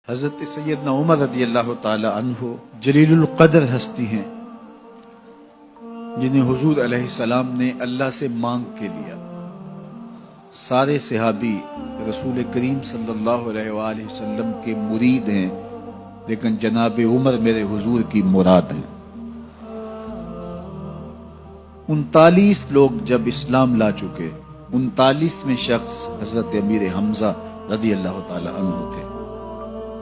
حضرت سیدنا عمر رضی اللہ تعالی عنہ جلیل القدر ہستی ہیں جنہیں حضور علیہ السلام نے اللہ سے مانگ کے لیا۔ سارے صحابی رسول کریم صلی اللہ علیہ وآلہ وسلم کے مرید ہیں، لیکن جناب عمر میرے حضور کی مراد ہیں۔ 39 لوگ جب اسلام لا چکے، 39ویں شخص حضرت امیر حمزہ رضی اللہ تعالی عنہ تھے،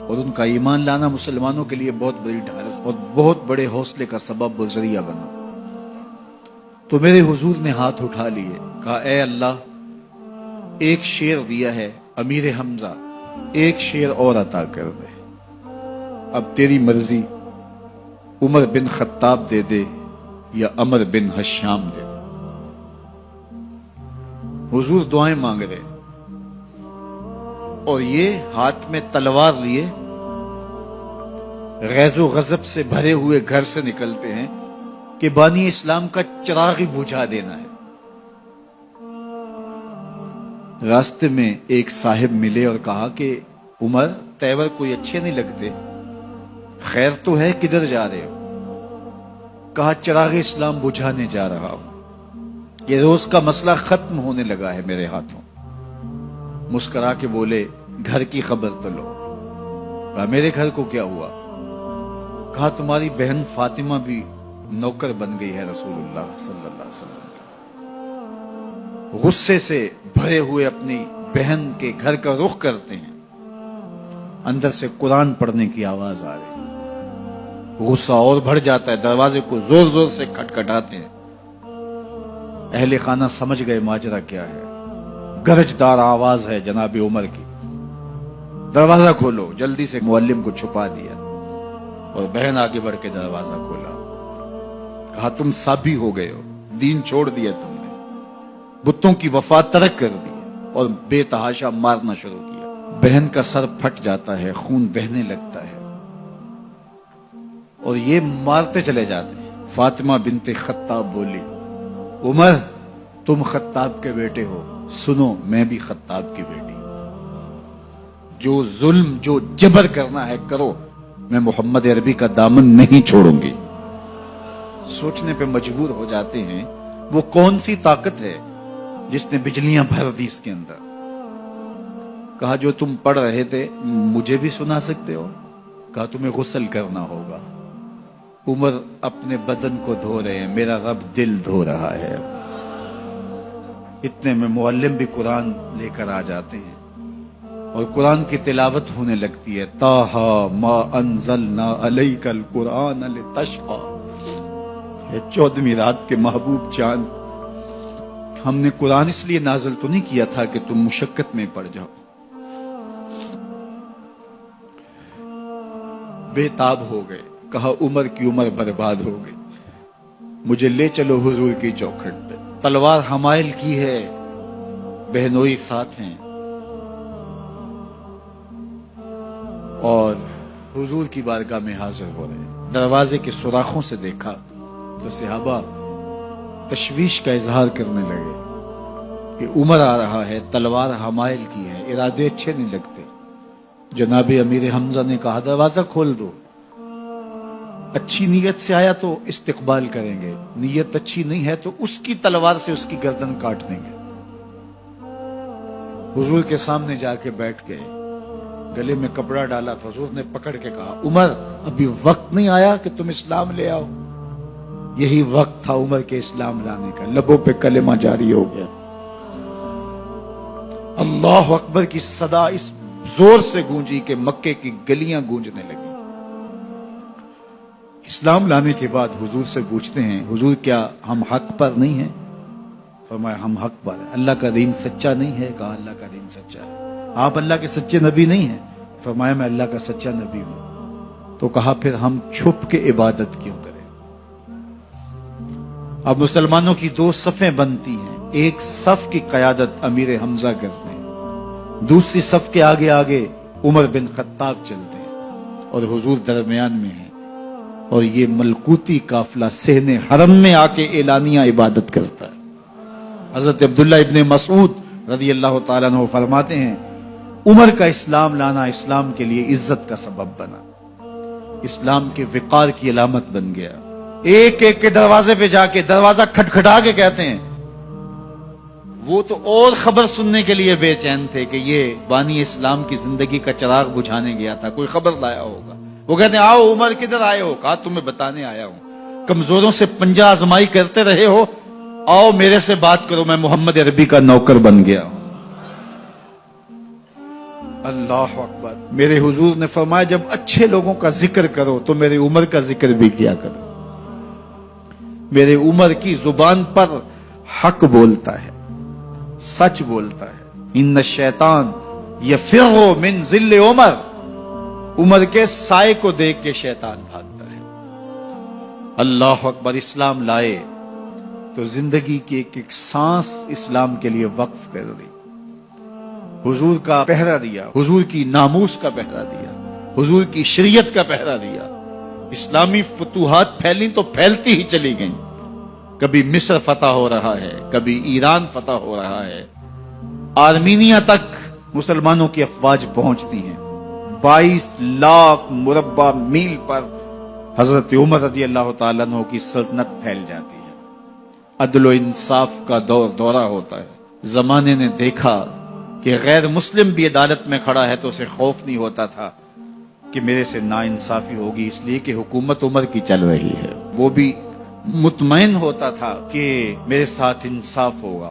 اور ان کا ایمان لانا مسلمانوں کے لیے بہت بڑی ڈھارس اور بہت بڑے حوصلے کا سبب و ذریعہ بنا۔ تو میرے حضور نے ہاتھ اٹھا لیے، کہا اے اللہ، ایک شیر دیا ہے امیر حمزہ، ایک شیر اور عطا کر دے، اب تیری مرضی، عمر بن خطاب دے دے یا عمر بن حشام دے دے۔ حضور دعائیں مانگ رہے اور یہ ہاتھ میں تلوار لیے غیظ و غضب سے بھرے ہوئے گھر سے نکلتے ہیں کہ بانی اسلام کا چراغ ہی بجھا دینا ہے۔ راستے میں ایک صاحب ملے اور کہا کہ عمر، تیور کوئی اچھے نہیں لگتے، خیر تو ہے، کدھر جا رہے ہو؟ کہا چراغ اسلام بجھانے جا رہا ہوں، یہ روز کا مسئلہ ختم ہونے لگا ہے میرے ہاتھوں۔ مسکرا کے بولے گھر کی خبر تو لو۔ کہا میرے گھر کو کیا ہوا؟ کہا تمہاری بہن فاطمہ بھی نوکر بن گئی ہے رسول اللہ صلی اللہ علیہ وسلم کی۔ غصے سے بھرے ہوئے اپنی بہن کے گھر کا رخ کرتے ہیں، اندر سے قرآن پڑھنے کی آواز آ رہی، غصہ اور بڑھ جاتا ہے، دروازے کو زور زور سے کھٹکھٹاتے ہیں۔ اہل خانہ سمجھ گئے ماجرا کیا ہے، گرجدار آواز ہے جناب عمر کی، دروازہ کھولو۔ جلدی سے معلم کو چھپا دیا اور بہن آگے بڑھ کے دروازہ کھولا۔ کہا تم سابی ہو گئے ہو، دین چھوڑ دیا تم نے، بتوں کی وفا ترک کر دی اور بے تحاشا مارنا شروع کیا۔ بہن کا سر پھٹ جاتا ہے، خون بہنے لگتا ہے اور یہ مارتے چلے جاتے ہیں۔ فاطمہ بنت خطاب بولی عمر تم خطاب کے بیٹے ہو، سنو میں بھی خطاب کی بیٹی ہوں، جو ظلم جو جبر کرنا ہے کرو، میں محمد عربی کا دامن نہیں چھوڑوں گی۔ سوچنے پہ مجبور ہو جاتے ہیں وہ کون سی طاقت ہے جس نے بجلیاں بھر دی اس کے اندر۔ کہا جو تم پڑھ رہے تھے مجھے بھی سنا سکتے ہو؟ کہا تمہیں غسل کرنا ہوگا۔ عمر اپنے بدن کو دھو رہے ہیں، میرا رب دل دھو رہا ہے۔ اتنے میں معلم بھی قرآن لے کر آ جاتے ہیں اور قرآن کی تلاوت ہونے لگتی ہے۔ طٰہٰ ما انزلنا علیک القرآن لتشقیٰ، 14ویں رات کے محبوب چاند، ہم نے قرآن اس لیے نازل تو نہیں کیا تھا کہ تم مشقت میں پڑ جاؤ۔ بے تاب ہو گئے، کہا عمر کی عمر برباد ہو گئی، مجھے لے چلو حضور کی چوکھٹ پہ۔ تلوار حمائل کی ہے، بہنوئی ساتھ ہیں، اور حضور کی بارگاہ میں حاضر ہو رہے ہیں۔ دروازے کے سوراخوں سے دیکھا تو صحابہ تشویش کا اظہار کرنے لگے کہ عمر آ رہا ہے، تلوار حمائل کی ہے، ارادے اچھے نہیں لگتے۔ جناب امیر حمزہ نے کہا دروازہ کھول دو، اچھی نیت سے آیا تو استقبال کریں گے، نیت اچھی نہیں ہے تو اس کی تلوار سے اس کی گردن کاٹ دیں گے۔ حضور کے سامنے جا کے بیٹھ گئے، گلے میں کپڑا ڈالا تھا، حضور نے پکڑ کے کہا عمر ابھی وقت نہیں آیا کہ تم اسلام لے آؤ؟ یہی وقت تھا عمر کے اسلام لانے کا۔ لبوں پہ کلمہ جاری ہو گیا، اللہ اکبر کی صدا اس زور سے گونجی کہ مکے کی گلیاں گونجنے لگی۔ اسلام لانے کے بعد حضور سے پوچھتے ہیں حضور کیا ہم حق پر نہیں ہیں؟ فرمایا ہم حق پر ہیں۔ اللہ کا دین سچا نہیں ہے؟ کہا اللہ کا دین سچا ہے۔ آپ اللہ کے سچے نبی نہیں ہیں؟ فرمایا میں اللہ کا سچا نبی ہوں۔ تو کہا پھر ہم چھپ کے عبادت کیوں کریں؟ اب مسلمانوں کی 2 صفیں بنتی ہیں، ایک صف کی قیادت امیر حمزہ کرتے ہیں، دوسری صف کے آگے آگے عمر بن خطاب چلتے ہیں اور حضور درمیان میں ہیں، اور یہ ملکوتی قافلہ صحن حرم میں آ کے اعلانیہ عبادت کرتا ہے۔ حضرت عبداللہ ابن مسعود رضی اللہ تعالیٰ عنہ فرماتے ہیں عمر کا اسلام لانا اسلام کے لیے عزت کا سبب بنا، اسلام کے وقار کی علامت بن گیا۔ ایک ایک کے دروازے پہ جا کے دروازہ کھٹکھٹا کے کہتے ہیں، وہ تو اور خبر سننے کے لیے بے چین تھے کہ یہ بانی اسلام کی زندگی کا چراغ بجھانے گیا تھا، کوئی خبر لایا ہوگا۔ وہ کہتے ہیں آؤ عمر کدھر آئے ہو؟ کہا تمہیں بتانے آیا ہوں، کمزوروں سے پنجہ آزمائی کرتے رہے ہو، آؤ میرے سے بات کرو، میں محمد عربی کا نوکر بن گیا ہوں۔ اللہ اکبر۔ میرے حضور نے فرمایا جب اچھے لوگوں کا ذکر کرو تو میرے عمر کا ذکر بھی کیا کرو۔ میرے عمر کی زبان پر حق بولتا ہے، سچ بولتا ہے۔ ان الشیطان یفر من ظل عمر، عمر کے سائے کو دیکھ کے شیطان بھاگتا ہے۔ اللہ اکبر۔ اسلام لائے تو زندگی کی ایک ایک سانس اسلام کے لیے وقف کر دی، حضور کا پہرا دیا، حضور کی ناموس کا پہرا دیا، حضور کی شریعت کا پہرا دیا۔ اسلامی فتوحات پھیلی تو پھیلتی ہی چلی گئیں، کبھی مصر فتح ہو رہا ہے، کبھی ایران فتح ہو رہا ہے، آرمینیا تک مسلمانوں کی افواج پہنچتی ہیں۔ 22 لاکھ مربع میل پر حضرت عمر رضی اللہ تعالیٰ عنہ کی سلطنت پھیل جاتی ہے۔ عدل و انصاف کا دورہ ہوتا ہے۔ زمانے نے دیکھا کہ غیر مسلم بھی عدالت میں کھڑا ہے تو اسے خوف نہیں ہوتا تھا کہ میرے سے ناانصافی ہوگی، اس لیے کہ حکومت عمر کی چل رہی ہے۔ وہ بھی مطمئن ہوتا تھا کہ میرے ساتھ انصاف ہوگا۔